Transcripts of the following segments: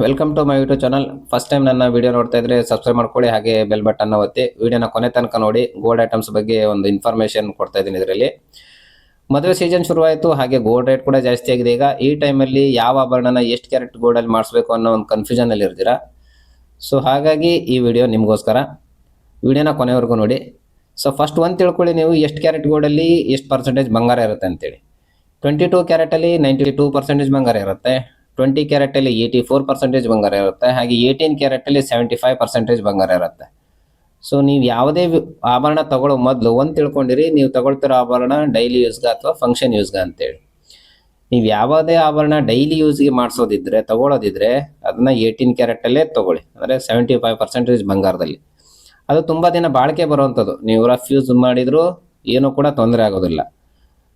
Welcome to my YouTube channel. First time ನನ್ನ video ನೋಡ್ತಾ ಇದ್ರೆ ಸಬ್ಸ್ಕ್ರೈಬ್ ಮಾಡ್ಕೊಳ್ಳಿ, ಹಾಗೆ ಬೆಲ್ ಬಟನ್ ಒತ್ತಿ ವಿಡಿಯೋನ ಕೊನೆ ತನಕ ನೋಡಿ. ಗೋಲ್ಡ್ ಐಟಮ್ಸ್ ಬಗ್ಗೆ ಒಂದು ಇನ್ಫಾರ್ಮೇಶನ್ ಕೊಡ್ತಾ ಇದ್ದೀನಿ. ಇದರಲ್ಲಿ ಮದುವೆ ಸೀಸನ್ ಶುರುವಾಯಿತು, ಹಾಗೆ ಗೋಲ್ಡ್ ರೇಟ್ ಕೂಡ ಜಾಸ್ತಿ ಆಗಿದೆ. ಈಗ ಈ ಟೈಮಲ್ಲಿ ಯಾವ ಆಭರಣನ ಎಷ್ಟು ಕ್ಯಾರೆಟ್ ಗೋಲ್ಡಲ್ಲಿ ಮಾಡಿಸ್ಬೇಕು ಅನ್ನೋ ಒಂದು ಕನ್ಫ್ಯೂಷನ್ ಅಲ್ಲಿ ಇರ್ತೀರಾ. ಸೊ ಹಾಗಾಗಿ ಈ ವಿಡಿಯೋ ನಿಮಗೋಸ್ಕರ. ವಿಡಿಯೋನ ಕೊನೆವರೆಗೂ ನೋಡಿ. ಸೊ ಫಸ್ಟ್ ಒಂದು ತಿಳ್ಕೊಳ್ಳಿ, ನೀವು ಎಷ್ಟು ಕ್ಯಾರೆಟ್ ಗೋಲ್ಡಲ್ಲಿ ಎಷ್ಟು ಪರ್ಸೆಂಟೇಜ್ ಬಂಗಾರ ಇರುತ್ತೆ ಅಂತೇಳಿ. 22 ಕ್ಯಾರೆಟಲ್ಲಿ 92% ಬಂಗಾರ ಇರುತ್ತೆ, 20 ಕ್ಯಾರೆಟಲ್ಲಿ 84% ಬಂಗಾರ ಇರುತ್ತೆ, ಹಾಗೆ 18 ಕ್ಯಾರೆಟಲ್ಲಿ 75% ಬಂಗಾರ ಇರುತ್ತೆ. ಸೊ ನೀವು ಯಾವುದೇ ಆಭರಣ ತಗೊಳ್ಳೋ ಮೊದಲು ಒಂದು ತಿಳ್ಕೊಂಡಿರಿ, ನೀವು ತಗೊಳ್ತಿರೋ ಆಭರಣ ಡೈಲಿ ಯೂಸ್ಗೆ ಅಥವಾ ಫಂಕ್ಷನ್ ಯೂಸ್ಗೆ ಅಂತೇಳಿ. ನೀವು ಯಾವುದೇ ಆಭರಣ ಡೈಲಿ ಯೂಸ್ಗೆ ಮಾಡಿಸೋದಿದ್ರೆ ತಗೊಳ್ಳೋದಿದ್ರೆ ಅದನ್ನ 18 ಕ್ಯಾರೆಟಲ್ಲೇ ತಗೊಳ್ಳಿ, ಅಂದರೆ 75% ಬಂಗಾರದಲ್ಲಿ. ಅದು ತುಂಬ ದಿನ ಬಾಳಿಕೆ ಬರುವಂಥದ್ದು, ನೀವು ರಫ್ ಯೂಸ್ ಮಾಡಿದರೂ ಏನೂ ಕೂಡ ತೊಂದರೆ ಆಗೋದಿಲ್ಲ.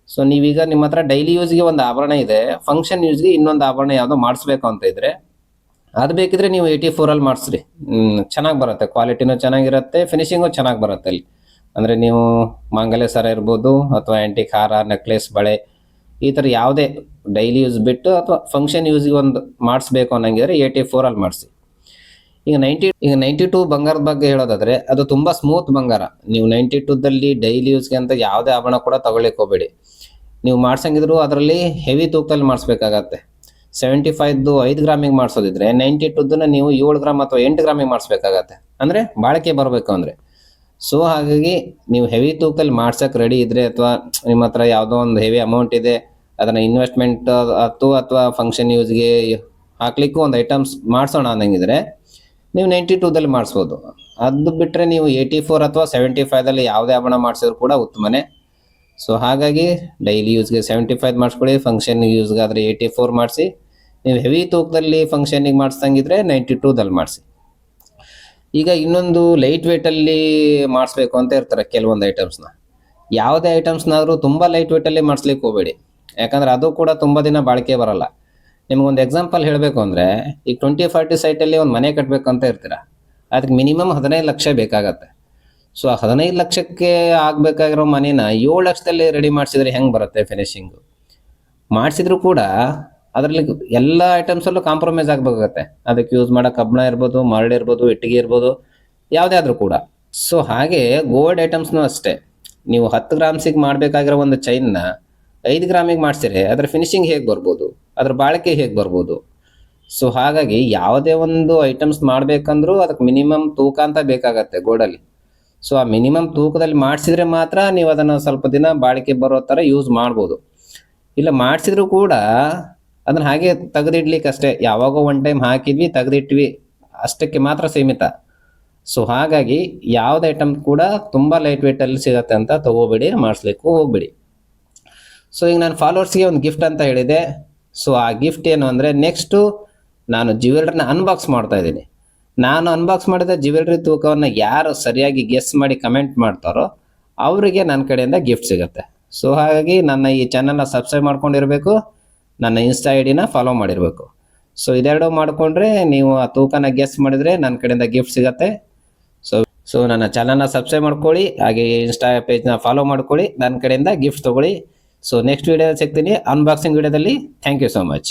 ಸೊ ನೀವೀಗ ನಿಮ್ಮ ಹತ್ರ ಡೈಲಿ ಯೂಸ್ಗೆ ಒಂದು ಆಭರಣ ಇದೆ, ಫಂಕ್ಷನ್ ಯೂಸ್ಗೆ ಇನ್ನೊಂದು ಆಭರಣ ಯಾವುದೋ ಮಾಡಿಸ್ಬೇಕು ಅಂತ ಇದ್ರೆ ಅದು ಬೇಕಿದ್ರೆ ನೀವು 84ಅಲ್ಲಿ ಮಾಡಿಸ್ರಿ. ಚೆನ್ನಾಗಿ ಬರುತ್ತೆ, ಕ್ವಾಲಿಟಿನೂ ಚೆನ್ನಾಗಿರುತ್ತೆ, ಫಿನಿಶಿಂಗು ಚೆನ್ನಾಗಿ ಬರುತ್ತೆ ಅಲ್ಲಿ. ಅಂದರೆ ನೀವು ಮಾಂಗಲ್ಯ ಸರ ಇರ್ಬೋದು ಅಥವಾ ಆ್ಯಂಟಿಕ್ ಹಾರ, ನೆಕ್ಲೆಸ್, ಬಳೆ, ಈ ಥರ ಯಾವುದೇ ಡೈಲಿ ಯೂಸ್ ಬಿಟ್ಟು ಅಥವಾ ಫಂಕ್ಷನ್ ಯೂಸ್ಗೆ ಒಂದು ಮಾಡಿಸ್ಬೇಕು ಅನ್ನಂಗಿದ್ರೆ 84ಅಲ್ಲಿ ಮಾಡಿಸಿ. ಈಗ 92 ಬಂಗಾರದ ಬಗ್ಗೆ ಹೇಳೋದಾದ್ರೆ ಅದು ತುಂಬ ಸ್ಮೂತ್ ಬಂಗಾರ. ನೀವು 92ದಲ್ಲಿ ಡೈಲಿ ಯೂಸ್ಗೆ ಅಂತ ಯಾವುದೇ ಆಭರಣ ಕೂಡ ತಗೊಳ್ಳಿಕ್ಕೆ ಹೋಗಬೇಡಿ. ನೀವು ಮಾಡ್ಸಂಗಿದ್ರು ಅದರಲ್ಲಿ ಹೆವಿ ತೂಕದಲ್ಲಿ ಮಾಡಿಸ್ಬೇಕಾಗತ್ತೆ. 75ದು 5 ಗ್ರಾಮಿಗೆ ಮಾಡಿಸೋದಿದ್ರೆ 92ದನ್ನ ನೀವು 7 ಗ್ರಾಮ್ ಅಥವಾ 8 ಗ್ರಾಮಿಗೆ ಮಾಡಿಸ್ಬೇಕಾಗತ್ತೆ, ಅಂದರೆ ಬಾಳಿಕೆ ಬರಬೇಕು ಅಂದರೆ. ಸೊ ಹಾಗಾಗಿ ನೀವು ಹೆವಿ ತೂಕದಲ್ಲಿ ಮಾಡ್ಸೋಕೆ ರೆಡಿ ಇದ್ರೆ ಅಥವಾ ನಿಮ್ಮ ಹತ್ರ ಯಾವುದೋ ಒಂದು ಹೆವಿ ಅಮೌಂಟ್ ಇದೆ, ಅದನ್ನು ಇನ್ವೆಸ್ಟ್ಮೆಂಟ್ ಅಥವಾ ಫಂಕ್ಷನ್ ಯೂಸ್ಗೆ ಹಾಕ್ಲಿಕ್ಕೂ ಒಂದು ಐಟಮ್ಸ್ ಮಾಡಿಸೋಣ ಅನ್ನಂಗಿದ್ರೆ ನೀವು 92ದಲ್ಲಿ ಮಾಡಿಸ್ಬೋದು. ಅದು ಬಿಟ್ಟರೆ ನೀವು 84 ಅಥವಾ 75ದಲ್ಲಿ ಯಾವುದೇ ಆಭರಣ ಮಾಡಿಸಿದ್ರು ಕೂಡ ಉತ್ತಮನೇ. ಸೊ ಹಾಗಾಗಿ ಡೈಲಿ ಯೂಸ್ಗೆ 75 ಮಾಡಿಸ್ಕೊಳ್ಳಿ, ಫಂಕ್ಷನ್ ಯೂಸ್ಗೆ ಆದರೆ 84 ಮಾಡಿಸಿ. ನೀವು ಹೆವಿ ತೂಕದಲ್ಲಿ ಫಂಕ್ಷನಿಗೆ ಮಾಡಿಸ್ದಂಗಿದ್ರೆ 92ದಲ್ಲಿ ಮಾಡಿಸಿ. ಈಗ ಇನ್ನೊಂದು ಲೈಟ್ ವೇಟಲ್ಲಿ ಮಾಡಿಸ್ಬೇಕು ಅಂತ ಇರ್ತಾರೆ ಕೆಲವೊಂದು ಐಟಮ್ಸ್ನ. ಯಾವುದೇ ಐಟಮ್ಸ್ನಾದರೂ ತುಂಬ ಲೈಟ್ ವೇಟಲ್ಲಿ ಮಾಡಿಸ್ಲಿಕ್ಕೆ ಹೋಗಬೇಡಿ, ಯಾಕಂದರೆ ಅದು ಕೂಡ ತುಂಬ ದಿನ ಬಾಳಿಕೆ ಬರಲ್ಲ. ನಿಮಗೊಂದು ಎಕ್ಸಾಂಪಲ್ ಹೇಳಬೇಕು ಅಂದರೆ, ಈಗ 20-40 ಸೈಟಲ್ಲಿ ಒಂದು ಮನೆ ಕಟ್ಟಬೇಕಂತ ಇರ್ತೀರ, ಅದಕ್ಕೆ ಮಿನಿಮಮ್ 15 ಲಕ್ಷ ಬೇಕಾಗತ್ತೆ. ಸೊ ಆ 15 ಲಕ್ಷಕ್ಕೆ ಆಗಬೇಕಾಗಿರೋ ಮನೇನ 7 ಲಕ್ಷದಲ್ಲಿ ರೆಡಿ ಮಾಡಿಸಿದ್ರೆ ಹೆಂಗೆ ಬರುತ್ತೆ ಫಿನಿಶಿಂಗು? ಮಾಡಿಸಿದ್ರು ಕೂಡ ಅದರಲ್ಲಿ ಎಲ್ಲ ಐಟಮ್ಸಲ್ಲೂ ಕಾಂಪ್ರಮೈಸ್ ಆಗಬೇಕಾಗತ್ತೆ. ಅದಕ್ಕೆ ಯೂಸ್ ಮಾಡೋ ಕಬ್ಬಣ ಇರ್ಬೋದು, ಮರಳು ಇರ್ಬೋದು, ಇಟ್ಟಿಗೆ ಇರ್ಬೋದು, ಯಾವುದೇ ಆದರೂ ಕೂಡ. ಸೊ ಹಾಗೆ ಗೋಲ್ಡ್ ಐಟಮ್ಸ್ನೂ ಅಷ್ಟೇ. ನೀವು 10 ಗ್ರಾಮ್ಸಿಗೆ ಮಾಡಬೇಕಾಗಿರೋ ಒಂದು ಚೈನ್ನ 5 ಗ್ರಾಮಿಗೆ ಮಾಡಿಸಿದ್ರೆ ಅದರ ಫಿನಿಶಿಂಗ್ ಹೇಗೆ ಬರ್ಬೋದು, ಅದ್ರ ಬಾಳಿಕೆ ಹೇಗೆ ಬರ್ಬೋದು? ಸೊ ಹಾಗಾಗಿ ಯಾವುದೇ ಒಂದು ಐಟಮ್ಸ್ ಮಾಡಬೇಕಂದ್ರೂ ಅದಕ್ಕೆ ಮಿನಿಮಮ್ ತೂಕ ಅಂತ ಬೇಕಾಗತ್ತೆ ಗೋಲ್ಡಲ್ಲಿ. ಸೊ ಆ ಮಿನಿಮಮ್ ತೂಕದಲ್ಲಿ ಮಾಡಿಸಿದ್ರೆ ಮಾತ್ರ ನೀವು ಅದನ್ನು ಸ್ವಲ್ಪ ದಿನ ಬಾಳಿಕೆ ಬರೋ ಥರ ಯೂಸ್ ಮಾಡ್ಬೋದು. ಇಲ್ಲ ಮಾಡಿಸಿದ್ರು ಕೂಡ ಅದನ್ನು ಹಾಗೆ ತೆಗೆದಿಡ್ಲಿಕ್ಕೆ ಅಷ್ಟೇ, ಯಾವಾಗೋ ಒನ್ ಟೈಮ್ ಹಾಕಿದ್ವಿ ತೆಗೆದಿಟ್ವಿ ಅಷ್ಟಕ್ಕೆ ಮಾತ್ರ ಸೀಮಿತ. ಸೊ ಹಾಗಾಗಿ ಯಾವುದೇ ಐಟಮ್ ಕೂಡ ತುಂಬ ಲೈಟ್ ವೇಟಲ್ಲಿ ಸಿಗತ್ತೆ ಅಂತ ತಗೋಬೇಡಿ, ಮಾಡಿಸ್ಲಿಕ್ಕೂ ಹೋಗ್ಬೇಡಿ. ಸೊ ಈಗ ನಾನು ಫಾಲೋವರ್ಸ್ಗೆ ಒಂದು ಗಿಫ್ಟ್ ಅಂತ ಹೇಳಿದೆ. ಸೊ ಆ ಗಿಫ್ಟ್ ಏನು ಅಂದರೆ, ನೆಕ್ಸ್ಟು ನಾನು ಜ್ಯುವೆಲ್ರಿನ ಅನ್ಬಾಕ್ಸ್ ಮಾಡ್ತಾ ಇದ್ದೀನಿ. ನಾನು ಅನ್ಬಾಕ್ಸ್ ಮಾಡಿದ ಜ್ಯುವೆಲ್ರಿ ತೂಕವನ್ನು ಯಾರು ಸರಿಯಾಗಿ ಗೆಸ್ ಮಾಡಿ ಕಮೆಂಟ್ ಮಾಡ್ತಾರೋ ಅವರಿಗೆ ನನ್ನ ಕಡೆಯಿಂದ ಗಿಫ್ಟ್ ಸಿಗುತ್ತೆ. ಸೊ ಹಾಗಾಗಿ ನನ್ನ ಈ ಚಾನಲ್ನ ಸಬ್ಸ್ಕ್ರೈಬ್ ಮಾಡ್ಕೊಂಡಿರಬೇಕು, ನನ್ನ ಇನ್ಸ್ಟಾ ಐಡಿನ ಫಾಲೋ ಮಾಡಿರಬೇಕು. ಸೊ ಇದೆರಡು ಮಾಡಿಕೊಂಡ್ರೆ ನೀವು ಆ ತೂಕನ ಗೆಸ್ ಮಾಡಿದರೆ ನನ್ನ ಕಡೆಯಿಂದ ಗಿಫ್ಟ್ ಸಿಗುತ್ತೆ. ಸೊ ನನ್ನ ಚಾನಲ್ನ ಸಬ್ಸ್ಕ್ರೈಬ್ ಮಾಡ್ಕೊಳ್ಳಿ, ಹಾಗೆ ಇನ್ಸ್ಟಾ ಪೇಜ್ನ ಫಾಲೋ ಮಾಡ್ಕೊಳ್ಳಿ, ನನ್ನ ಕಡೆಯಿಂದ ಗಿಫ್ಟ್ ತೊಗೊಳ್ಳಿ. ಸೊ ನೆಕ್ಸ್ಟ್ ವಿಡಿಯೋದಲ್ಲಿ ಸಿಗ್ತೀನಿ, ಅನ್ಬಾಕ್ಸಿಂಗ್ ವಿಡಿಯೋದಲ್ಲಿ. Thank you so much.